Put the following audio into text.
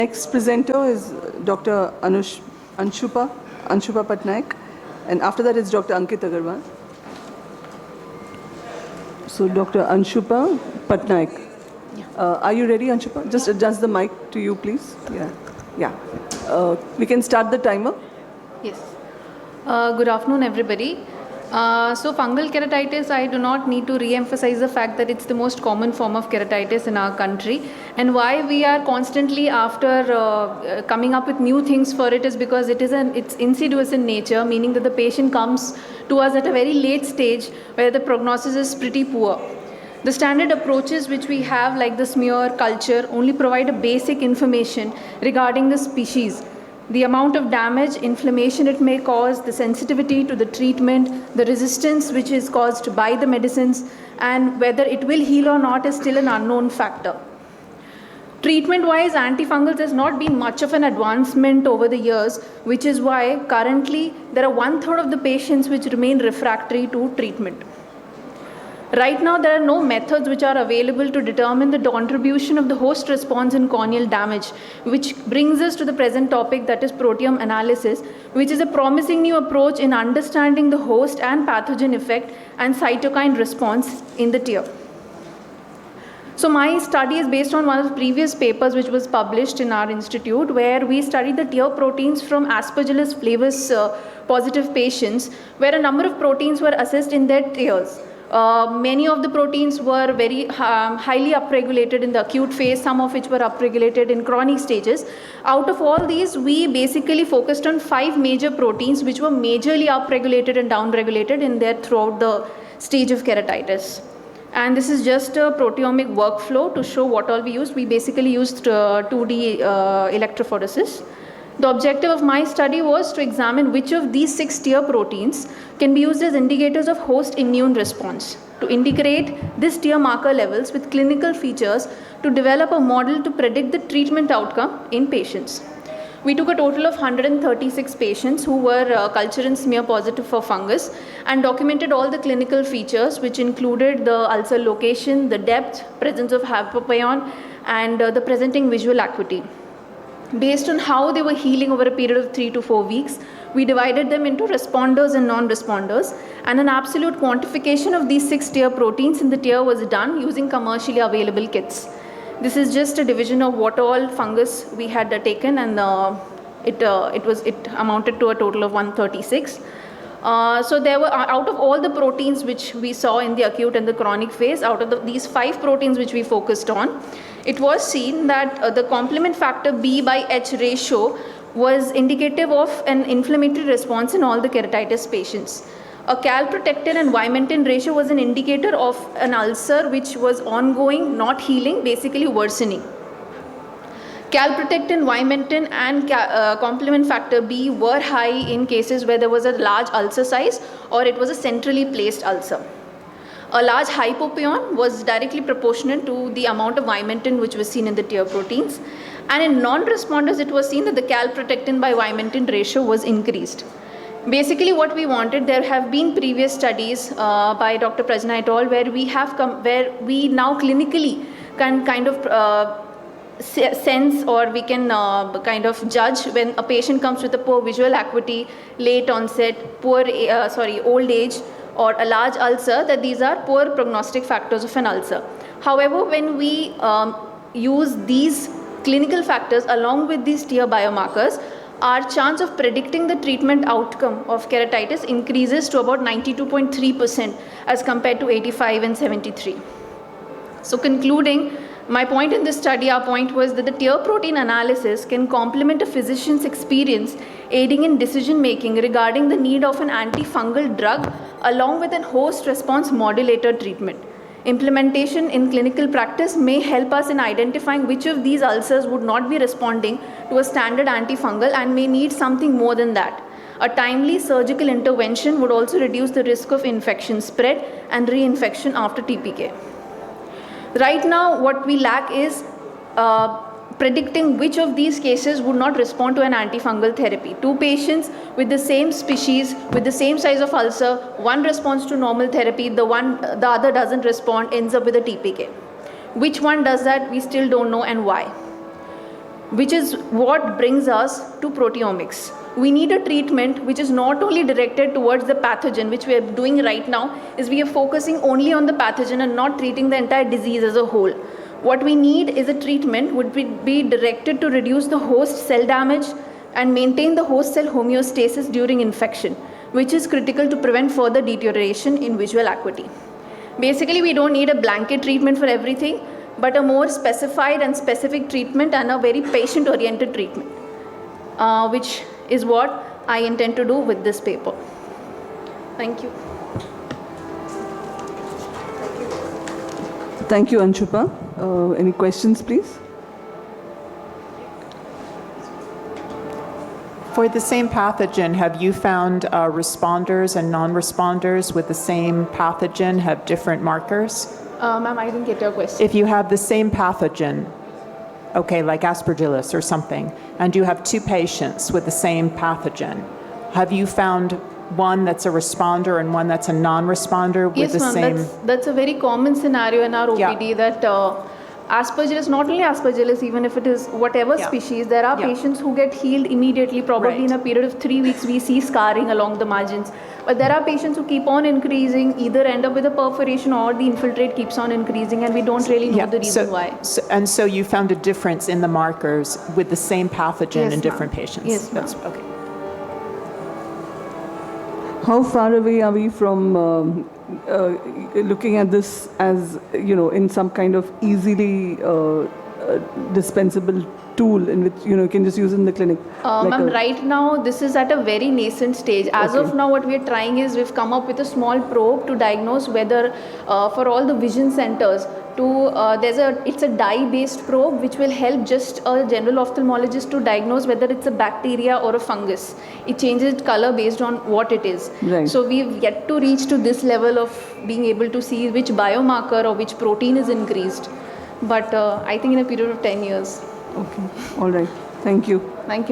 Next presenter is Dr. Anshupa Patnaik, and after that is Dr. Ankit Agarwal. So Dr. Anshupa Patnaik. Are you ready, Anshupa? Just adjust the mic to you, please. Yeah. We can start the timer. Yes. Good afternoon, everybody. So fungal keratitis, I do not need to re-emphasize the fact that it's the most common form of keratitis in our country, and why we are constantly after coming up with new things for it is because it's insidious in nature, meaning that the patient comes to us at a very late stage where the prognosis is pretty poor. The standard approaches which we have, like the smear culture, only provide a basic information regarding the species, the amount of damage, inflammation it may cause, the sensitivity to the treatment, the resistance which is caused by the medicines, and whether it will heal or not is still an unknown factor. Treatment-wise, antifungals has not been much of an advancement over the years, which is why currently there are 1/3 of the patients which remain refractory to treatment. Right now, there are no methods which are available to determine the contribution of the host response in corneal damage, which brings us to the present topic, that is proteome analysis, which is a promising new approach in understanding the host and pathogen effect and cytokine response in the tear. So my study is based on one of the previous papers which was published in our institute, where we studied the tear proteins from Aspergillus flavus positive patients, where a number of proteins were assessed in their tears. Many of the proteins were very highly upregulated in the acute phase, some of which were upregulated in chronic stages. Out of all these, we basically focused on 5 major proteins which were majorly upregulated and downregulated in there throughout the stage of keratitis. And this is just a proteomic workflow to show what all we used. We basically used 2D electrophoresis. The objective of my study was to examine which of these 6 tear proteins can be used as indicators of host immune response, to integrate this tear marker levels with clinical features to develop a model to predict the treatment outcome in patients. We took a total of 136 patients who were culture and smear positive for fungus and documented all the clinical features, which included the ulcer location, the depth, presence of hypopion, and the presenting visual acuity. Based on how they were healing over a period of 3 to 4 weeks, we divided them into responders and non-responders, and an absolute quantification of these 6 tear proteins in the tear was done using commercially available kits. This is just a division of what all fungus we had taken, and it amounted to a total of 136. So there were, out of all the proteins which we saw in the acute and the chronic phase, out of these 5 proteins which we focused on, it was seen that the complement factor B by H ratio was indicative of an inflammatory response in all the keratitis patients. A calprotectin and vimentin ratio was an indicator of an ulcer which was ongoing, not healing, basically worsening. Calprotectin, vimentin, and complement factor B were high in cases where there was a large ulcer size or it was a centrally placed ulcer. A large hypopion was directly proportional to the amount of vimentin which was seen in the tear proteins. And in non-responders, it was seen that the calprotectin by vimentin ratio was increased. Basically, what we wanted, there have been previous studies by Dr. Prajna et al. Where we now clinically can kind of sense, or we can kind of judge when a patient comes with a poor visual acuity, late onset, old age, or a large ulcer, that these are poor prognostic factors of an ulcer. However, when we use these clinical factors along with these tear biomarkers, our chance of predicting the treatment outcome of keratitis increases to about 92.3% as compared to 85 and 73. So concluding, my point in this study, our point was that the tear protein analysis can complement a physician's experience, aiding in decision making regarding the need of an antifungal drug along with an host response modulator treatment. Implementation in clinical practice may help us in identifying which of these ulcers would not be responding to a standard antifungal and may need something more than that. A timely surgical intervention would also reduce the risk of infection spread and reinfection after TPK. Right now, what we lack is predicting which of these cases would not respond to an antifungal therapy. 2 patients with the same species, with the same size of ulcer, one responds to normal therapy, the other doesn't respond, ends up with a TPK. Which one does that? We still don't know, and why. which is what brings us to proteomics. We need a treatment which is not only directed towards the pathogen, which we are doing right now, is we are focusing only on the pathogen and not treating the entire disease as a whole. What we need is a treatment would be directed to reduce the host cell damage and maintain the host cell homeostasis during infection, which is critical to prevent further deterioration in visual acuity. Basically, we don't need a blanket treatment for everything, but a more specified and specific treatment and a very patient-oriented treatment, which is what I intend to do with this paper. Thank you. Thank you, Anshupa. Any questions, please? For the same pathogen, have you found responders and non-responders with the same pathogen have different markers? Ma'am, I didn't get your question. If you have the same pathogen, okay, like Aspergillus or something, and you have two patients with the same pathogen, have you found one that's a responder and one that's a non-responder with Yes, the ma'am, same? that's a very common scenario in our OPD that Aspergillus, not only Aspergillus, even if it is whatever species, there are patients who get healed immediately, probably in a period of 3 weeks we see scarring along the margins. But there are patients who keep on increasing, either end up with a perforation or the infiltrate keeps on increasing, and we don't really know the reason why. So you found a difference in the markers with the same pathogen Yes, in ma'am. different patients? Yes, ma'am. Okay. How far away are we from looking at this as, in some kind of easily dispensable tool in which, you can just use in the clinic? Ma'am, right now this is at a very nascent stage. As of now, what we are trying is we've come up with a small probe to diagnose whether for all the vision centers it's a dye-based probe which will help just a general ophthalmologist to diagnose whether it's a bacteria or a fungus. It changes its color based on what it is. Right. So we've yet to reach to this level of being able to see which biomarker or which protein is increased. But I think in a period of 10 years. Okay, all right. Thank you. Thank you.